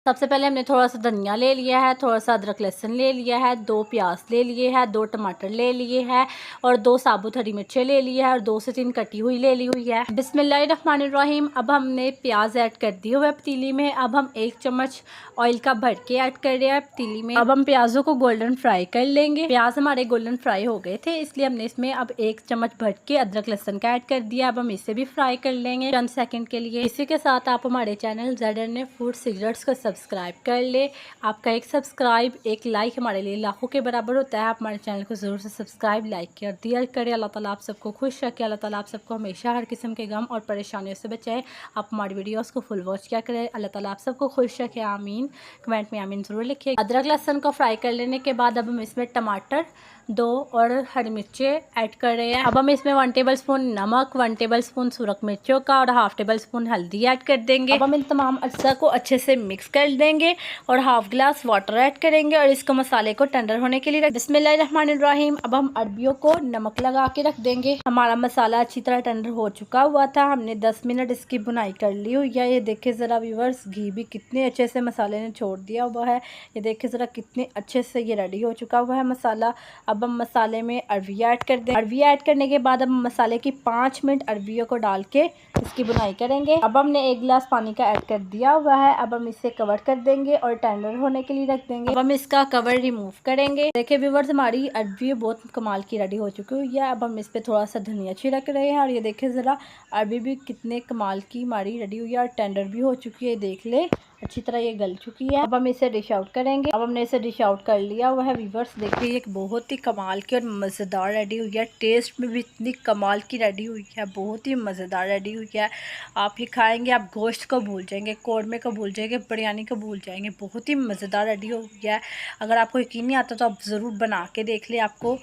सबसे पहले हमने थोड़ा सा धनिया ले लिया है, थोड़ा सा अदरक लहसुन ले लिया है, 2 प्याज ले लिए हैं, 2 टमाटर ले लिए हैं और 2 साबुत हरी मिर्चें ले ली है और 2 से 3 कटी हुई ले ली हुई है। बिस्मिल्लाहिर्रहमानिर्रहीम। अब हमने प्याज ऐड कर दिए हुए पतीली में। अब हम 1 चम्मच ऑयल का भर के ऐड कर रहे हैं पतीली में। अब हम प्याज़ों को गोल्डन फ्राई कर लेंगे। प्याज हमारे गोल्डन फ्राई हो गए थे, इसलिए हमने इसमें अब 1 चम्मच भर के अदरक लहसुन का ऐड कर दिया। अब हम इसे भी फ्राई कर लेंगे चंद सेकंड के लिए। इसी के साथ आप हमारे चैनल ZNA फूड सीक्रेट्स को सब्सक्राइब कर ले। आपका एक सब्सक्राइब, एक लाइक हमारे लिए लाखों के बराबर होता है। आप हमारे चैनल को ज़रूर से सब्सक्राइब, लाइक कर दिया करें। अल्लाह ताला आप सबको खुश रखे, अल्लाह ताला आप सबको हमेशा हर किस्म के गम और परेशानियों से बचाए। आप हमारी वीडियोस को फुल वॉच किया करें। अल्लाह ताला आप सबको खुश रखे, आमीन। कमेंट में आमीन ज़रूर लिखिए। अदरक लहसुन को फ्राई कर लेने के बाद अब हम इसमें टमाटर 2 और हरी मिर्चें ऐड कर रहे हैं। अब हम इसमें 1 टेबल स्पून नमक, 1 टेबल स्पून सूरख मिर्चों का और 1/2 टेबल स्पून हल्दी ऐड कर देंगे। अब हम इन तमाम अज्जा को अच्छे से मिक्स कर देंगे और 1/2 गिलास वाटर ऐड करेंगे और इसको मसाले को टेंडर होने के लिए रख। बिस्मिल्लाहिर्रहमानिर्रहीम। अब हम अरबियों को नमक लगा के रख देंगे। हमारा मसाला अच्छी तरह टेंडर हो चुका हुआ था। हमने 10 मिनट इसकी बुनाई कर ली हुई है। ये देखिए ज़रा व्यूअर्स, घी भी कितने अच्छे से मसाले ने छोड़ दिया हुआ है। ये देखिए ज़रा कितने अच्छे से ये रेडी हो चुका हुआ है मसाला। अब हम मसाले में अरबी ऐड कर दें। अरबी ऐड करने के बाद हम मसाले की 5 मिनट अरबियों को डाल के इसकी बुनाई करेंगे। अब हमने 1 गिलास पानी का ऐड कर दिया हुआ है। अब हम इसे कवर कर देंगे और टेंडर होने के लिए रख देंगे। अब हम इसका कवर रिमूव करेंगे। देखिए व्यूअर्स, हमारी अरबी बहुत कमाल की रेडी हो चुकी हुई है। अब हम इस पर थोड़ा सा धनिया छिड़क रहे हैं और ये देखिए ज़रा अरबी भी कितने कमाल की हमारी रेडी हुई है और टेंडर भी हो चुकी है। देख ले अच्छी तरह ये गल चुकी है। अब हम इसे डिश आउट करेंगे। अब हमने इसे डिश आउट कर लिया हुआ है। व्यूअर्स देखिए ये बहुत ही कमाल की और मज़ेदार रेडी हुई है। टेस्ट में भी इतनी कमाल की रेडी हुई है, बहुत ही मज़ेदार रेडी हुई है। आप ये खाएंगे आप गोश्त को भूल जाएंगे, कौरमे को भूल जाएंगे, बिरयानी को भूल जाएंगे। बहुत ही मज़ेदार रेडी हुई है। अगर आपको यकीन नहीं आता तो आप ज़रूर बना के देख ले, आपको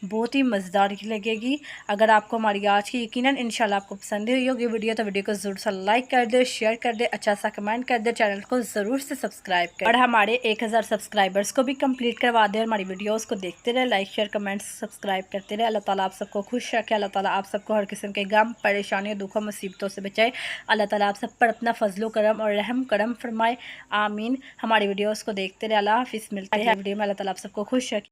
बहुत ही मज़ेदार लगेगी। अगर आपको हमारी आज की यकीनन इंशाल्लाह आपको पसंद हुई होगी वीडियो, तो वीडियो को ज़रूर से लाइक कर दे, शेयर कर दे, अच्छा सा कमेंट कर दे, चैनल को ज़रूर से सब्सक्राइब कर और हमारे 1000 सब्सक्राइबर्स को भी कंप्लीट करवा दे और हमारी वीडियोस को देखते रहे, लाइक शेयर कमेंट्स सब्सक्राइब करते रहे। अल्लाह ताला आप सबको खुश रखे, अल्लाह ताला आप सबको हर किस्म के गम, परेशानियों, दुखों, मुसीबतों से बचाए। अल्लाह ताला आप सब पर अपना फजलो करम और रहम करम फरमाए, आमीन। हमारी वीडियोज़ को देखते रहे। अल्लाह हाफिज़। मिलते हैं वीडियो में। अल्लाह ताला आप सबको खुश रखे।